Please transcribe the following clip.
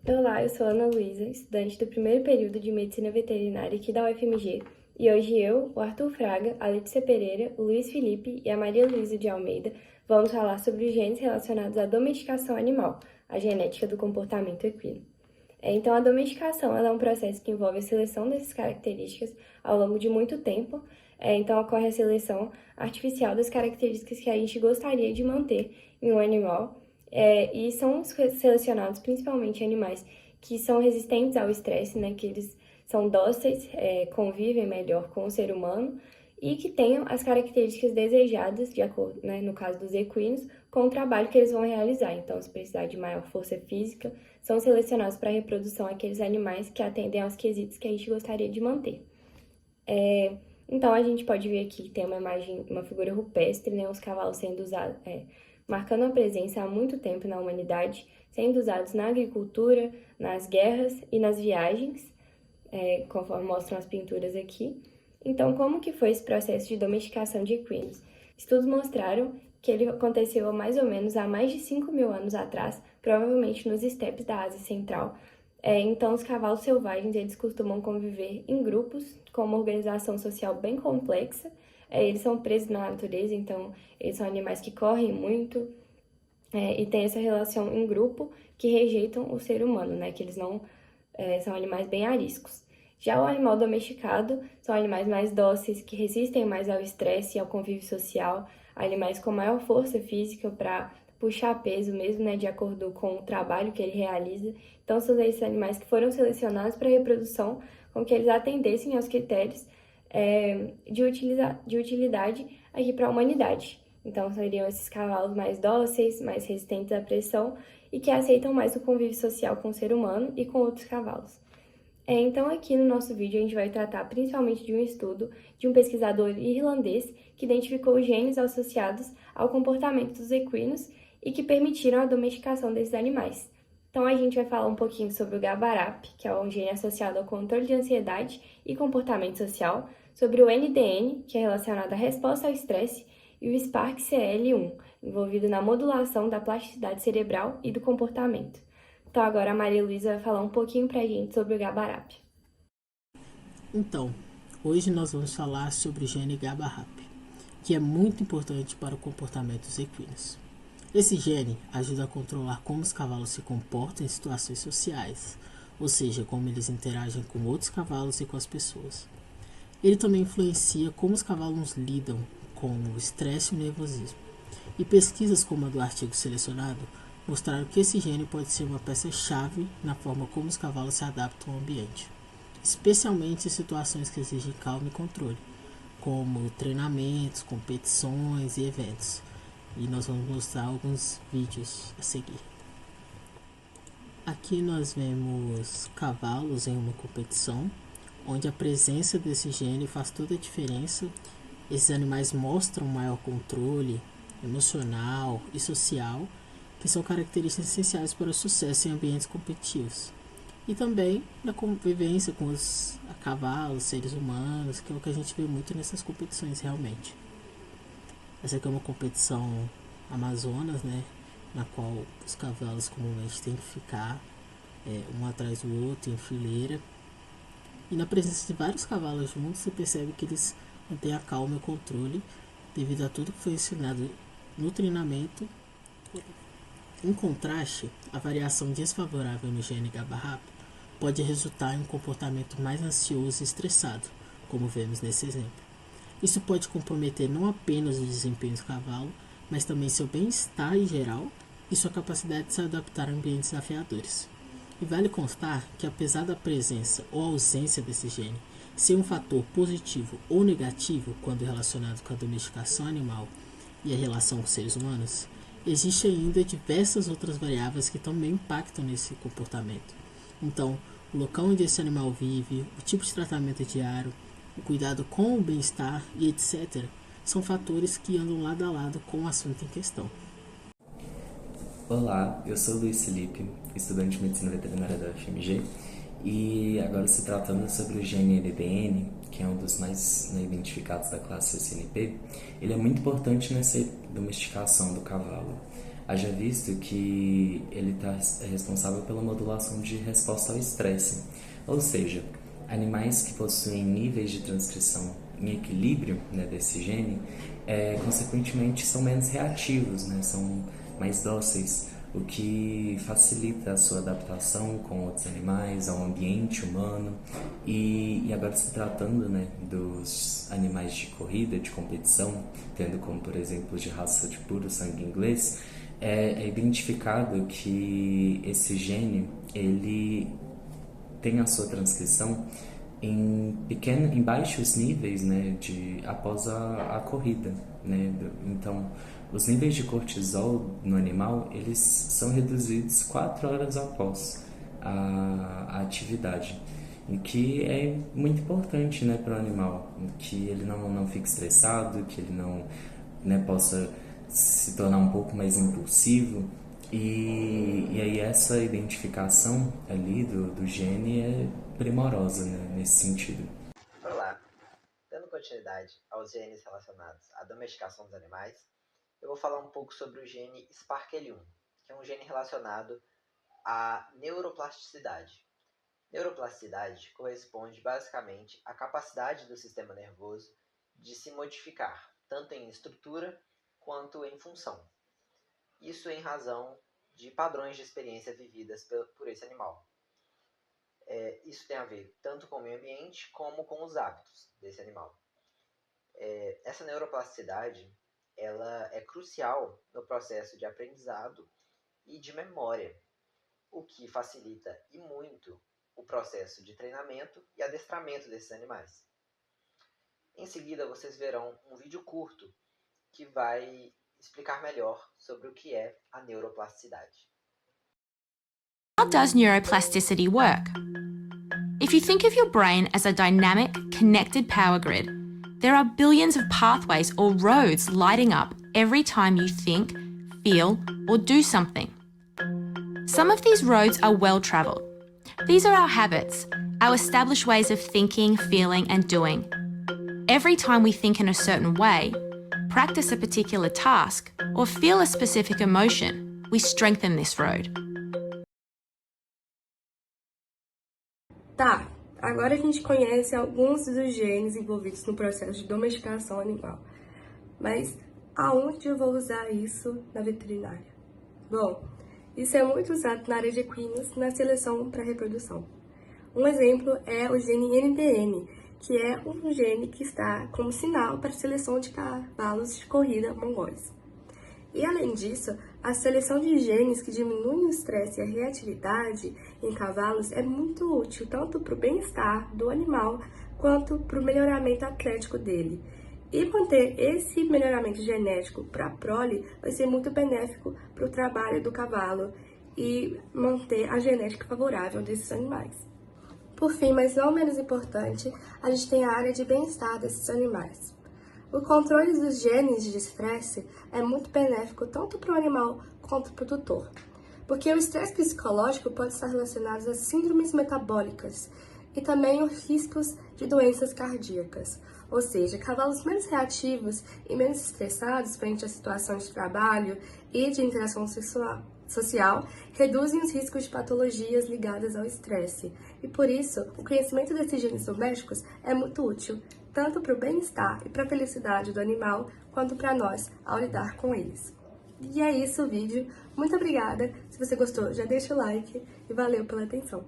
Olá, eu sou a Ana Luísa, estudante do primeiro período de Medicina Veterinária aqui da UFMG, e hoje eu, o Arthur Fraga, a Letícia Pereira, o Luiz Felipe e a Maria Luísa de Almeida vamos falar sobre os genes relacionados à domesticação animal, a genética do comportamento equino. Então, a domesticação é um processo que envolve a seleção dessas características ao longo de muito tempo. Então, ocorre a seleção artificial das características que a gente gostaria de manter em um animal. E são selecionados principalmente animais que são resistentes ao estresse, né? Que eles são dóceis, convivem melhor com o ser humano e que tenham as características desejadas, de acordo, né, no caso dos equinos, com o trabalho que eles vão realizar. Então, se precisar de maior força física, são selecionados para a reprodução aqueles animais que atendem aos quesitos que a gente gostaria de manter. Então, a gente pode ver aqui que tem uma imagem, uma figura rupestre, né, os cavalos sendo usados, marcando a presença há muito tempo na humanidade, sendo usados na agricultura, nas guerras e nas viagens, conforme mostram as pinturas aqui. Então, como que foi esse processo de domesticação de equinos? Estudos mostraram que ele aconteceu mais ou menos há mais de 5.000 anos atrás, provavelmente nos estepes da Ásia Central. Então, os cavalos selvagens, eles costumam conviver em grupos, com uma organização social bem complexa. Eles são presos na natureza, então eles são animais que correm muito e tem essa relação em grupo que rejeitam o ser humano, né? Que eles não são animais bem ariscos. Já o animal domesticado são animais mais dóceis, que resistem mais ao estresse e ao convívio social, animais com maior força física para puxar peso mesmo, né, de acordo com o trabalho que ele realiza. Então, são esses animais que foram selecionados para reprodução, com que eles atendessem aos critérios de utilidade aqui para a humanidade. Então, seriam esses cavalos mais dóceis, mais resistentes à pressão e que aceitam mais o convívio social com o ser humano e com outros cavalos. Então, aqui no nosso vídeo, a gente vai tratar principalmente de um estudo de um pesquisador irlandês que identificou os genes associados ao comportamento dos equinos e que permitiram a domesticação desses animais. Então, a gente vai falar um pouquinho sobre o GABARAP, que é um gene associado ao controle de ansiedade e comportamento social, sobre o NDN, que é relacionado à resposta ao estresse, e o SPARC-CL1, envolvido na modulação da plasticidade cerebral e do comportamento. Então, agora a Maria Luísa vai falar um pouquinho pra gente sobre o GABARAP. Então, hoje nós vamos falar sobre o gene GABARAP, que é muito importante para o comportamento dos equinos. Esse gene ajuda a controlar como os cavalos se comportam em situações sociais, ou seja, como eles interagem com outros cavalos e com as pessoas. Ele também influencia como os cavalos lidam com o estresse e o nervosismo. E pesquisas como a do artigo selecionado mostraram que esse gene pode ser uma peça-chave na forma como os cavalos se adaptam ao ambiente, especialmente em situações que exigem calma e controle, como treinamentos, competições e eventos. E nós vamos mostrar alguns vídeos a seguir. Aqui nós vemos cavalos em uma competição, onde a presença desse gene faz toda a diferença. Esses animais mostram maior controle emocional e social, que são características essenciais para o sucesso em ambientes competitivos. E também na convivência com os cavalos, seres humanos, que é o que a gente vê muito nessas competições realmente. Essa aqui é uma competição Amazonas, né, na qual os cavalos comumente têm que ficar um atrás do outro, em fileira. E na presença de vários cavalos juntos, você percebe que eles mantêm a calma e o controle devido a tudo que foi ensinado no treinamento. Em contraste, a variação desfavorável no gene GABARAP pode resultar em um comportamento mais ansioso e estressado, como vemos nesse exemplo. Isso pode comprometer não apenas o desempenho do cavalo, mas também seu bem-estar em geral e sua capacidade de se adaptar a ambientes desafiadores. E vale constar que, apesar da presença ou ausência desse gene ser um fator positivo ou negativo quando relacionado com a domesticação animal e a relação com seres humanos, existem ainda diversas outras variáveis que também impactam nesse comportamento. Então, o local onde esse animal vive, o tipo de tratamento diário, o cuidado com o bem-estar e etc. são fatores que andam lado a lado com o assunto em questão. Olá, eu sou o Luiz Felipe, estudante de Medicina Veterinária da UFMG, e agora se tratando sobre o gene NDN, que é um dos mais identificados da classe SNP, ele é muito importante nessa domesticação do cavalo. Haja visto que ele está responsável pela modulação de resposta ao estresse, ou seja, animais que possuem níveis de transcrição em equilíbrio, né, desse gene, consequentemente são menos reativos, né, são mais dóceis, o que facilita a sua adaptação com outros animais, ao ambiente humano. E agora se tratando, né, dos animais de corrida, de competição, tendo como, por exemplo, de raça de puro sangue inglês, é identificado que esse gene, ele tem a sua transcrição em baixos níveis, né, após a corrida, né? Então, os níveis de cortisol no animal, eles são reduzidos 4 horas após a atividade, o que é muito importante, né, para o animal, que ele não fique estressado, que ele não, né, possa se tornar um pouco mais impulsivo. E aí essa identificação ali do gene é primorosa, né, nesse sentido. Olá! Dando continuidade aos genes relacionados à domesticação dos animais, eu vou falar um pouco sobre o gene SPARCL1, que é um gene relacionado à neuroplasticidade. Neuroplasticidade corresponde basicamente à capacidade do sistema nervoso de se modificar, tanto em estrutura quanto em função. Isso em razão de padrões de experiência vividas por esse animal. Isso tem a ver tanto com o meio ambiente como com os hábitos desse animal. Essa neuroplasticidade ela é crucial no processo de aprendizado e de memória, o que facilita e muito o processo de treinamento e adestramento desses animais. Em seguida, vocês verão um vídeo curto que vai explicar melhor sobre o que é a neuroplasticidade. How does neuroplasticity work? If you think of your brain as a dynamic, connected power grid, there are billions of pathways or roads lighting up every time you think, feel, or do something. Some of these roads are well travelled. These are our habits, our established ways of thinking, feeling, and doing. Every time we think in a certain way, practice a particular task, or feel a specific emotion, we strengthen this road. Tá, agora a gente conhece alguns dos genes envolvidos no processo de domesticação animal. Mas aonde eu vou usar isso na veterinária? Bom, isso é muito usado na área de equinos na seleção para reprodução. Um exemplo é o gene NDN, que é um gene que está como sinal para a seleção de cavalos de corrida mongóis. E além disso, a seleção de genes que diminuem o estresse e a reatividade em cavalos é muito útil tanto para o bem-estar do animal quanto para o melhoramento atlético dele. E manter esse melhoramento genético para a prole vai ser muito benéfico para o trabalho do cavalo e manter a genética favorável desses animais. Por fim, mas não menos importante, a gente tem a área de bem-estar desses animais. O controle dos genes de estresse é muito benéfico tanto para o animal quanto para o tutor, porque o estresse psicológico pode estar relacionado a síndromes metabólicas e também os riscos de doenças cardíacas, ou seja, cavalos menos reativos e menos estressados frente a situações de trabalho e de interação social reduzem os riscos de patologias ligadas ao estresse, e por isso o conhecimento desses genes domésticos é muito útil, tanto para o bem-estar e para a felicidade do animal, quanto para nós ao lidar com eles. E é isso o vídeo. Muito obrigada. Se você gostou, já deixa o like e valeu pela atenção.